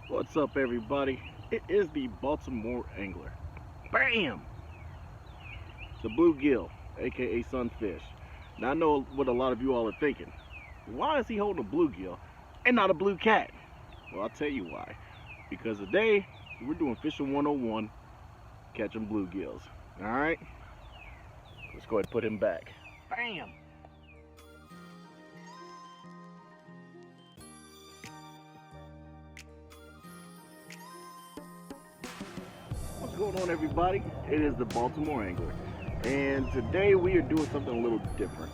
What's up, everybody? It is the Baltimore Angler. Bam! The bluegill, aka sunfish. Now I know what a lot of you all are thinking. Why is he holding a bluegill and not a blue cat? Well, I'll tell you why. Because today we're doing fishing 101, catching bluegills. Alright? Let's go ahead and put him back. Bam! What's going on, everybody? It is the Baltimore Angler, and today we are doing something a little different.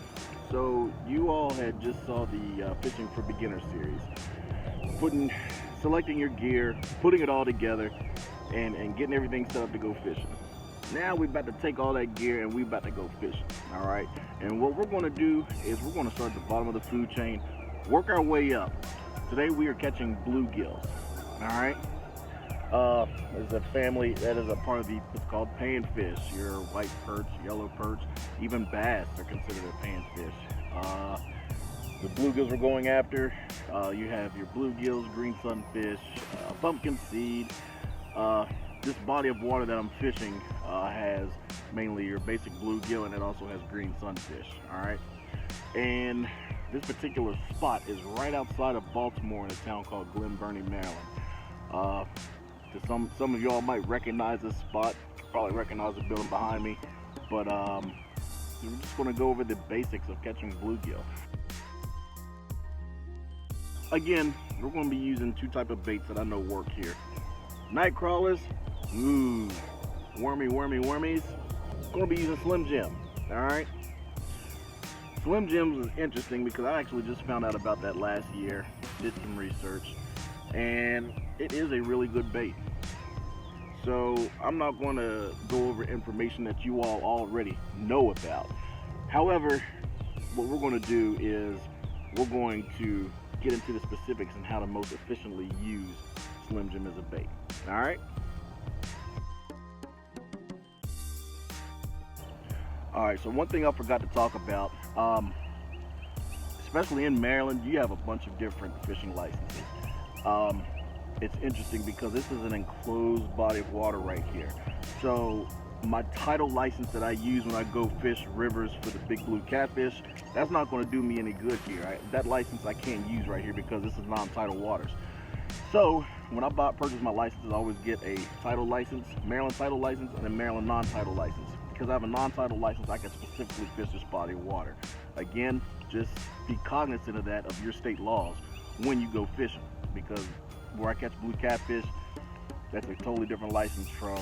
So you all had just saw the Fishing for Beginners series, selecting your gear, putting it all together, and getting everything set up to go fishing. Now we're about to take all that gear and we're about to go fishing. All right, and what we're going to do is we're going to start at the bottom of the food chain, work our way up. Today we are catching bluegills. All right. There's a family that is a part of what's called panfish. Your white perch, yellow perch, even bass are considered a panfish. The bluegills we're going after, you have your bluegills, green sunfish, pumpkin seed. This body of water that I'm fishing has mainly your basic bluegill, and it also has green sunfish. All right, and this particular spot is right outside of Baltimore in a town called Glen Burnie, Maryland. Some of y'all might recognize this spot, probably recognize the building behind me, but we're just going to go over the basics of catching bluegill. Again, we're going to be using two types of baits that I know work here. Night crawlers, ooh, wormies. Going to be using Slim Jim, all right? Slim Jims is interesting because I actually just found out about that last year, did some research, and it is a really good bait. So I'm not going to go over information that you all already know about. However, what we're going to do is we're going to get into the specifics and how to most efficiently use Slim Jim as a bait. All right? All right, so one thing I forgot to talk about, especially in Maryland, you have a bunch of different fishing licenses. It's interesting because this is an enclosed body of water right here. So my title license that I use when I go fish rivers for the big blue catfish, that's not going to do me any good here. That license I can't use right here because this is non-tidal waters. So when I purchase my licenses, I always get a title license, Maryland title license, and a Maryland non-tidal license. Because I have a non-tidal license, I can specifically fish this body of water. Again, just be cognizant of that, of your state laws when you go fishing, because where I catch blue catfish, that's a totally different license from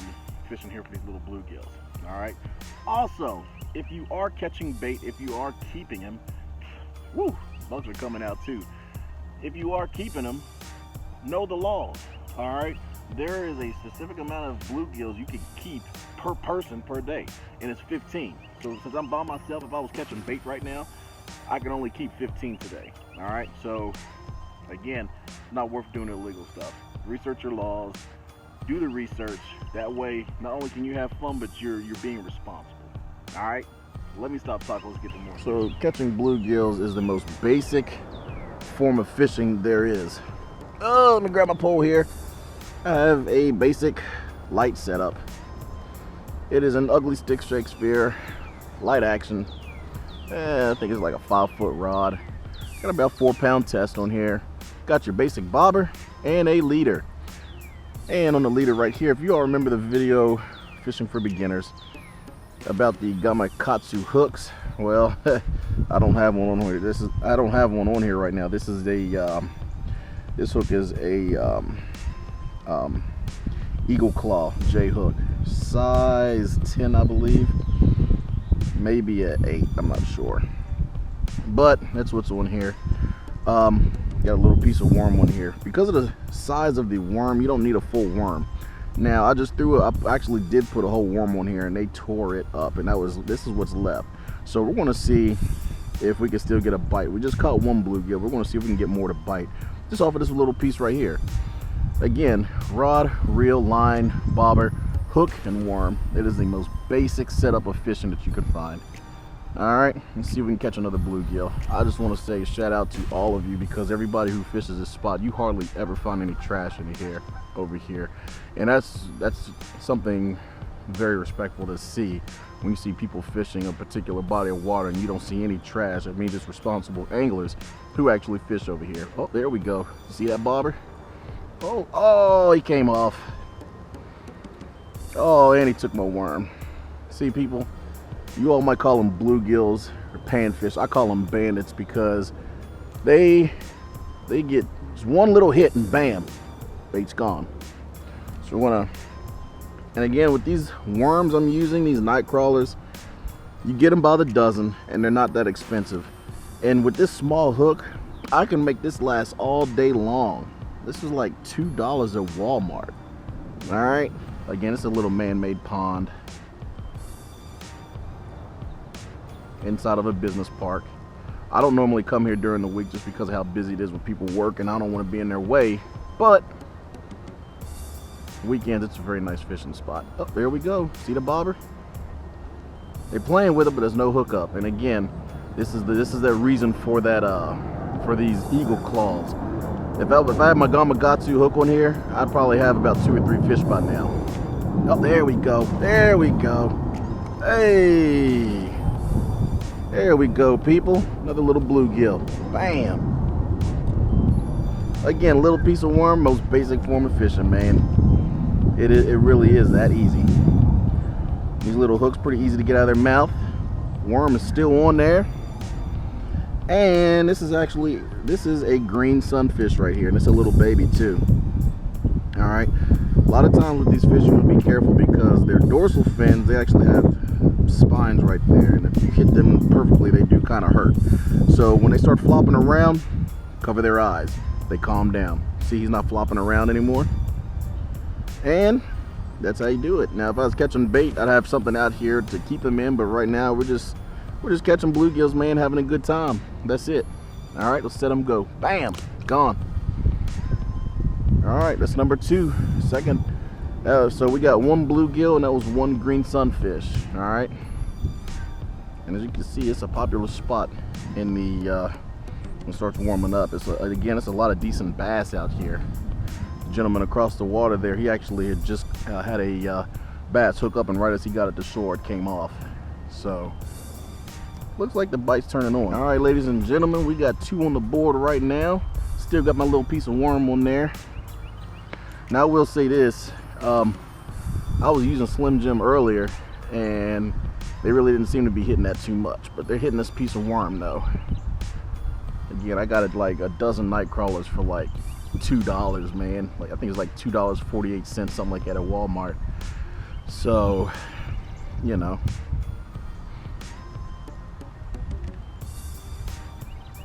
fishing here for these little bluegills. All right. Also, if you are catching bait, if you are keeping them, whoo, bugs are coming out too. If you are keeping them, know the laws. All right. There is a specific amount of bluegills you can keep per person per day, and it's 15. So since I'm by myself, if I was catching bait right now, I can only keep 15 today. All right. So again, not worth doing illegal stuff. Research your laws, do the research. That way, not only can you have fun, but you're being responsible. All right, let me stop talking. Let's get to more. So catching bluegills is the most basic form of fishing there is. Oh, let me grab my pole here. I have a basic light setup. It is an Ugly Stick Shakespeare light action. I think it's like a 5-foot rod. Got about 4-pound test on here. Got your basic bobber and a leader. And on the leader right here, if you all remember the video Fishing for Beginners about the Gamakatsu hooks, well, I don't have one on here. I don't have one on here right now. This is this hook is a Eagle Claw J hook, size 10, I believe, maybe an 8. I'm not sure, but that's what's on here. Got a little piece of worm on here. Because of the size of the worm, you don't need a full worm. Now I just threw it. I actually did put a whole worm on here, and they tore it up, and this is what's left. So we're going to see if we can still get a bite. We just caught one bluegill. We're going to see if we can get more to bite just off of this little piece right here. Again, rod, reel, line, bobber, hook, and worm. It is the most basic setup of fishing that you can find. All right, let's see if we can catch another bluegill. I just want to say shout out to all of you, because everybody who fishes this spot, you hardly ever find any trash in here over here, and that's something very respectful to see. When you see people fishing a particular body of water and you don't see any trash, it means it's responsible anglers who actually fish over here. Oh, there we go. See that bobber? Oh, he came off. Oh, and he took my worm. See, people, you all might call them bluegills or panfish. I call them bandits, because they get just one little hit and bam, bait's gone. So we're gonna, and again, with these worms I'm using, these night crawlers, you get them by the dozen and they're not that expensive. And with this small hook, I can make this last all day long. This is like $2 at Walmart. All right, again, it's a little man-made pond inside of a business park. I don't normally come here during the week just because of how busy it is when people work, and I don't want to be in their way, but weekends it's a very nice fishing spot. Oh, there we go. See the bobber? They're playing with it, but there's no hookup. And again, this is the reason for that for these eagle claws. If I had my Gamakatsu hook on here, I'd probably have about 2 or 3 fish by now. Oh, there we go. There we go. Hey, there we go, people. Another little bluegill. Bam. Again, little piece of worm, most basic form of fishing, man. It really is that easy. These little hooks pretty easy to get out of their mouth. Worm is still on there. And this is a green sunfish right here, and it's a little baby too. All right, a lot of times with these fish you want to be careful, because their dorsal fins, they actually have spines right there, and if you hit them perfectly, they do kind of hurt. So when they start flopping around, cover their eyes. They calm down. See, he's not flopping around anymore, and that's how you do it. Now, if I was catching bait, I'd have something out here to keep them in, but right now we're just catching bluegills, man, having a good time. That's it. All right, let's set them go. Bam, gone. All right, that's number 2. Second, so we got 1 bluegill, and that was 1 green sunfish. All right, and as you can see, it's a popular spot in the when it starts warming up. Again, it's a lot of decent bass out here. The gentleman across the water there, he actually had just had a bass hook up, and right as he got it to shore, it came off. So looks like the bite's turning on. All right, ladies and gentlemen, we got 2 on the board right now. Still got my little piece of worm on there. Now I will say this, I was using Slim Jim earlier, and they really didn't seem to be hitting that too much, but they're hitting this piece of worm though. Again, I got it like a dozen night crawlers for like $2, man. Like, I think it's like $2.48, something like that at Walmart. So, you know,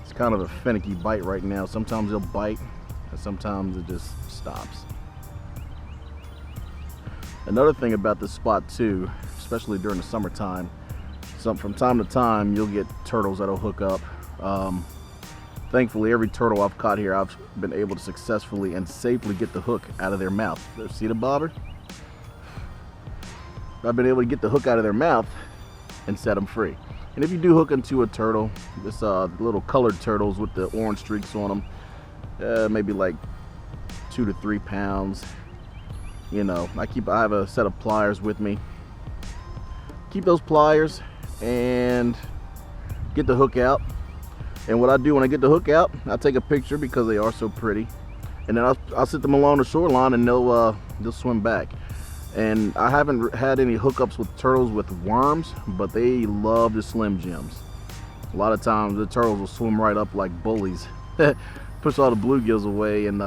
it's kind of a finicky bite right now. Sometimes it'll bite, and sometimes it just stops. Another thing about this spot too, especially during the summertime, from time to time you'll get turtles that'll hook up. Thankfully, every turtle I've caught here, I've been able to successfully and safely get the hook out of their mouth. See the bobber? I've been able to get the hook out of their mouth and set them free. And if you do hook into a turtle, this little colored turtles with the orange streaks on them, maybe like 2 to 3 pounds. You know, I have a set of pliers with me. Keep those pliers and get the hook out. And what I do when I get the hook out, I take a picture because they are so pretty, and then I'll sit them along the shoreline, and they'll swim back. And I haven't had any hookups with turtles with worms, but they love the Slim Jims. A lot of times the turtles will swim right up like bullies, push all the bluegills away, and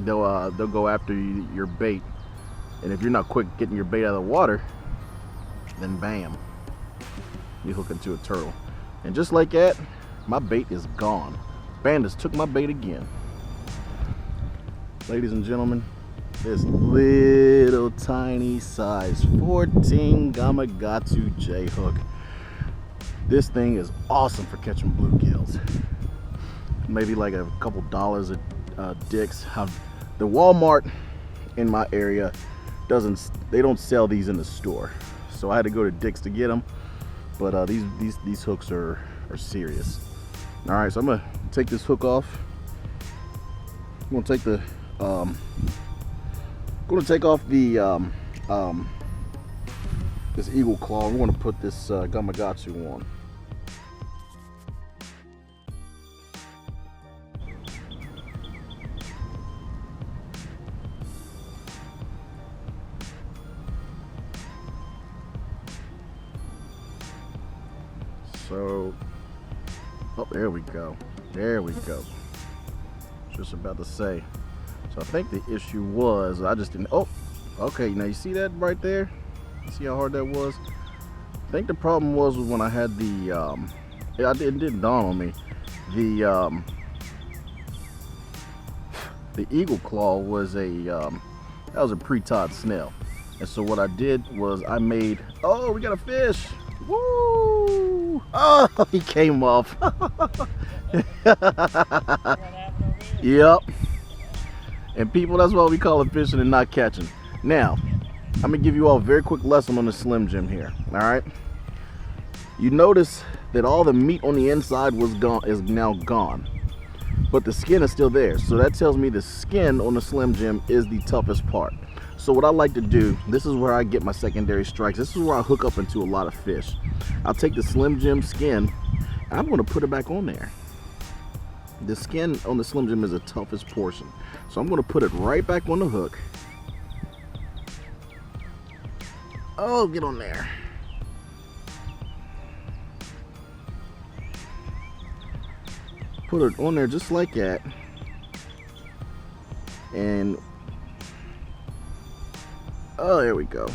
they'll go after your bait. And if you're not quick getting your bait out of the water, then bam, you hook into a turtle. And just like that, my bait is gone. Bandits took my bait again. Ladies and gentlemen, this little tiny size 14 Gamakatsu J hook. This thing is awesome for catching bluegills. Maybe like a couple dollars at Dick's. The Walmart in my area they don't sell these in the store, so I had to go to Dick's to get them. But these hooks are serious. All right, so I'm gonna take this hook off. I'm gonna take the off the this eagle claw. We're gonna put this Gamakatsu on. So, oh, there we go. There we go. Just about to say. So I think the issue was I just didn't. Oh, okay. Now you see that right there? You see how hard that was? I think the problem was when I had the. It didn't dawn on me. The eagle claw was a that was a pre-taught snail, and so what I did was I made. Oh, we got a fish! Woo! Oh, he came off. Yep. And people, that's why we call it fishing and not catching. Now, I'm gonna give you all a very quick lesson on the Slim Jim here. All right. You notice that all the meat on the inside is now gone, but the skin is still there. So that tells me the skin on the Slim Jim is the toughest part. So what I like to do, this is where I get my secondary strikes. This is where I hook up into a lot of fish. I'll take the Slim Jim skin, and I'm gonna put it back on there. The skin on the Slim Jim is the toughest portion. So I'm gonna put it right back on the hook. Oh, get on there. Put it on there just like that. And oh, there we go.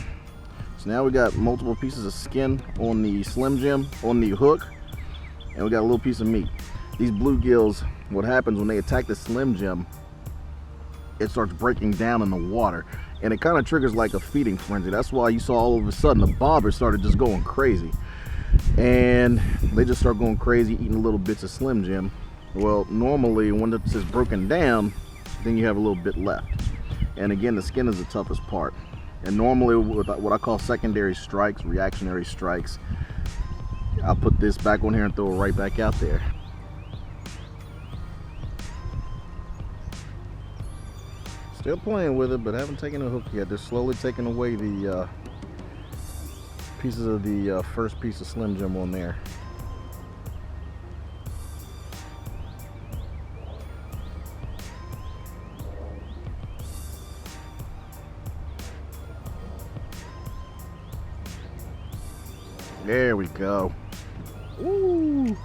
So now we got multiple pieces of skin on the Slim Jim, on the hook, and we got a little piece of meat. These bluegills, what happens when they attack the Slim Jim, it starts breaking down in the water, and it kind of triggers like a feeding frenzy. That's why you saw all of a sudden the bobbers started just going crazy, and they just start going crazy eating little bits of Slim Jim. Well, normally when it's just broken down, then you have a little bit left. And again, the skin is the toughest part. And normally with what I call secondary strikes, reactionary strikes, I'll put this back on here and throw it right back out there. Still playing with it, but haven't taken a hook yet. They're slowly taking away the pieces of the first piece of Slim Jim on there. There we go. Ooh,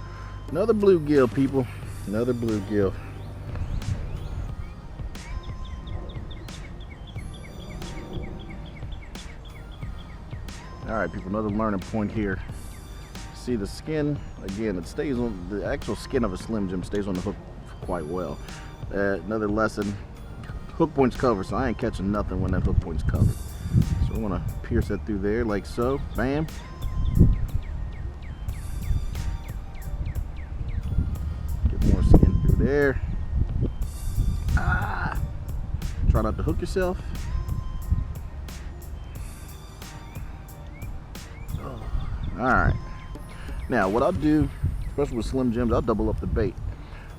another bluegill, people. Another bluegill. All right, people, another learning point here. See the skin, again, it stays on, the actual skin of a Slim Jim stays on the hook quite well. Another lesson, hook point's covered, so I ain't catching nothing when that hook point's covered. So I'm gonna pierce that through there like so, bam. Get more skin through there. Ah! Try not to hook yourself. All right, now what I'll do, especially with Slim Jims, I'll double up the bait.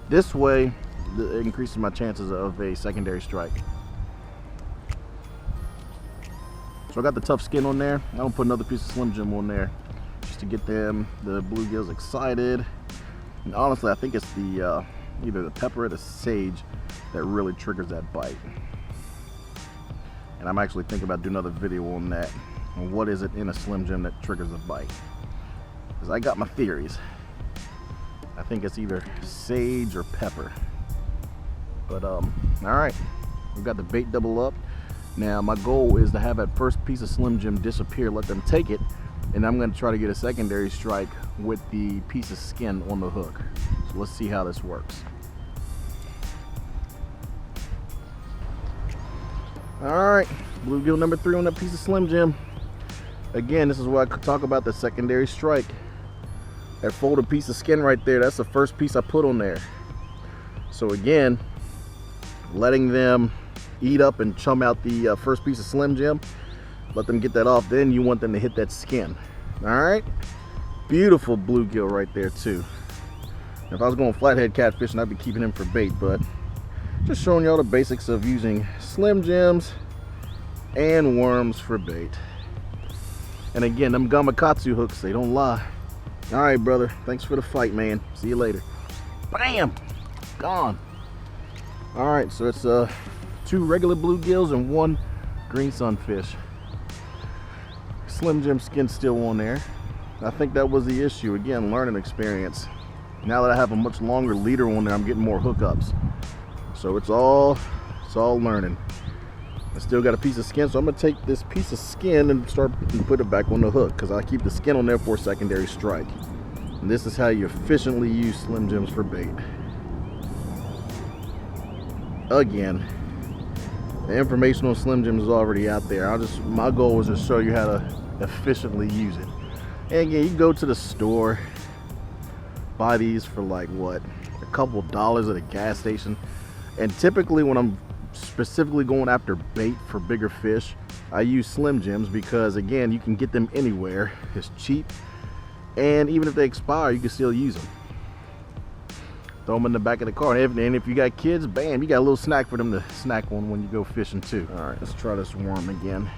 This way, it increases my chances of a secondary strike. So I got the tough skin on there. I'm gonna put another piece of Slim Jim on there just to get the bluegills excited. And honestly, I think it's the either the pepper or the sage that really triggers that bite. And I'm actually thinking about doing another video on that. And what is it in a Slim Jim that triggers a bite? Because I got my theories. I think it's either sage or pepper. But all right, we've got the bait double up. Now my goal is to have that first piece of Slim Jim disappear, let them take it, and I'm going to try to get a secondary strike with the piece of skin on the hook. So let's see how this works. All right, bluegill number 3 on that piece of Slim Jim. Again, this is where I could talk about the secondary strike. That folded piece of skin right there, that's the first piece I put on there. So again, letting them eat up and chum out the first piece of Slim Jim, let them get that off, then you want them to hit that skin. All right, Beautiful bluegill right there too. If I was going flathead catfishing, I'd be keeping him for bait, but just showing y'all the basics of using Slim Jims and worms for bait. And again, them gamakatsu hooks, they don't lie. All right, brother, thanks for the fight, man. See you later. Bam, gone. All right, so it's 2 regular bluegills and 1 green sunfish. Slim Jim skin still on there. I think that was the issue. Again, learning experience. Now that I have a much longer leader on there, I'm getting more hookups. So it's all learning. I still got a piece of skin, so I'm gonna take this piece of skin and put it back on the hook, because I keep the skin on there for a secondary strike. And this is how you efficiently use Slim Jims for bait. Again, the information on Slim Jims is already out there. My goal was to show you how to efficiently use it. And again, you can go to the store, buy these for like what, a couple dollars at a gas station. And typically when I'm specifically going after bait for bigger fish, I use Slim Jims because again, you can get them anywhere. It's cheap, and even if they expire, you can still use them. Throw them in the back of the car, and if you got kids, bam, you got a little snack for them to snack on when you go fishing too. All right, let's try this worm again.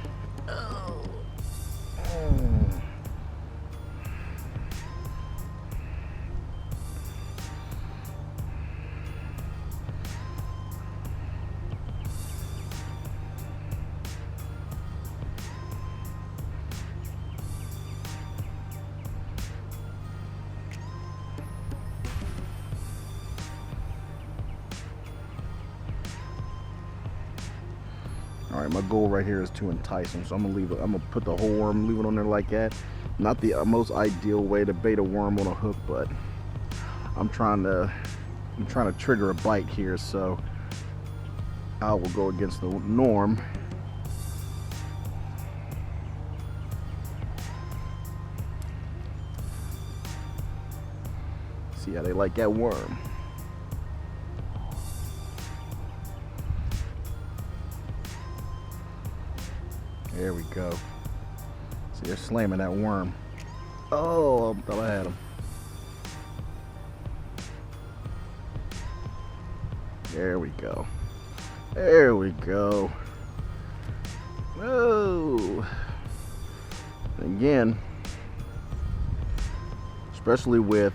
All right, my goal right here is to entice them, so I'm gonna put the whole worm, leave it on there like that. Not the most ideal way to bait a worm on a hook, but I'm trying to trigger a bite here, so I will go against the norm. See how they like that worm. There we go. See, they're slamming that worm. Oh, I thought I had him. There we go. There we go. Oh. Again, especially with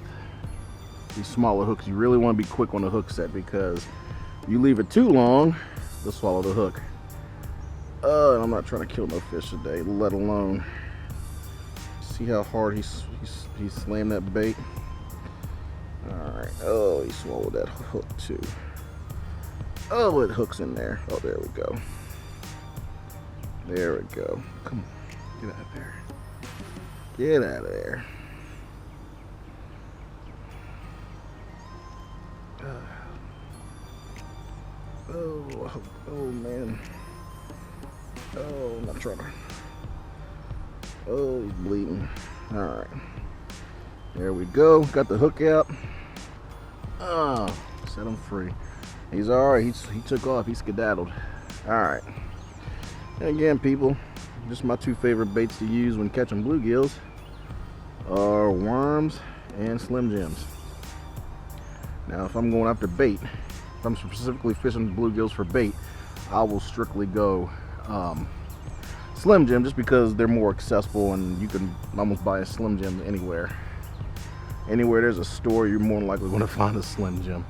these smaller hooks, you really want to be quick on the hook set, because you leave it too long, they'll swallow the hook. I'm not trying to kill no fish today, let alone. See how hard he slammed that bait? Alright, oh, he swallowed that hook too. Oh, it hooks in there. Oh, there we go. There we go. Come on, get out of there. Get out of there. Oh man. Oh, I'm not trying to. Oh, he's bleeding. Alright. There we go. Got the hook out. Oh, set him free. He's alright. He took off. He skedaddled. Alright. And again, people, just my 2 favorite baits to use when catching bluegills are worms and Slim Jims. Now, if I'm going after bait, if I'm specifically fishing bluegills for bait, I will strictly go Slim Jim, just because they're more accessible and you can almost buy a Slim Jim anywhere. Anywhere there's a store, you're more than likely going to find a Slim Jim.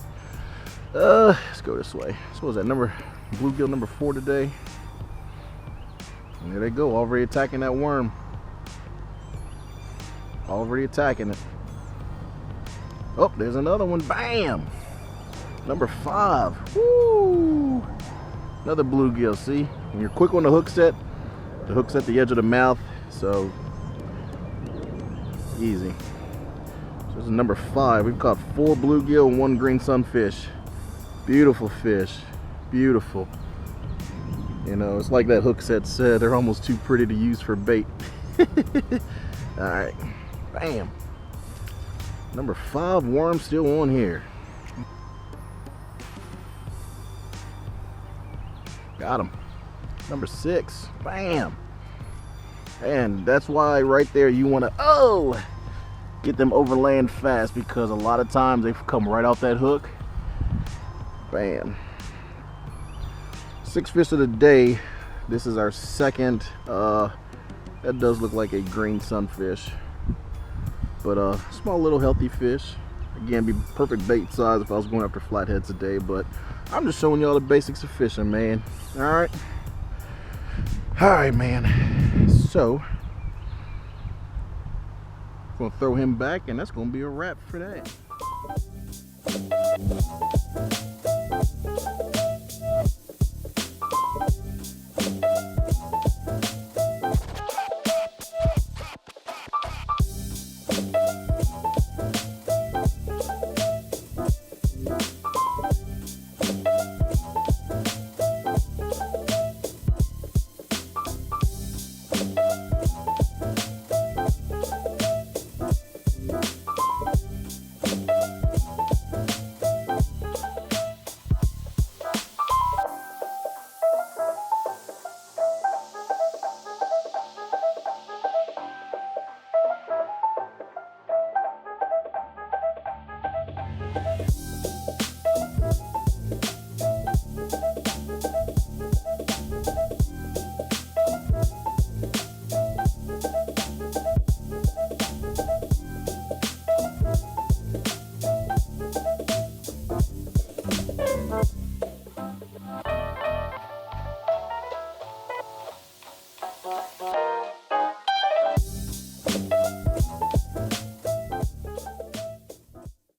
Let's go this way. So what was that, bluegill number 4 today? And there they go, already attacking that worm. Already attacking it. Oh, there's another one. Bam! Number 5. Woo! Another bluegill. See, when you're quick on the hook's at the edge of the mouth, so easy. So this is number 5. We've caught 4 bluegill and 1 green sunfish. Beautiful fish, beautiful. You know, it's like that hook set said, they're almost too pretty to use for bait. All right, bam. Number 5 worm still on here. Got him. Number 6, bam. And that's why right there you want to, oh, get them overland fast, because a lot of times they come right off that hook. Bam. 6 fish of the day. This is our second. That does look like a green sunfish, but small little healthy fish. Again, be perfect bait size if I was going after flatheads today, but I'm just showing y'all the basics of fishing, man. All right, man. So I'm gonna throw him back, and that's gonna be a wrap for that.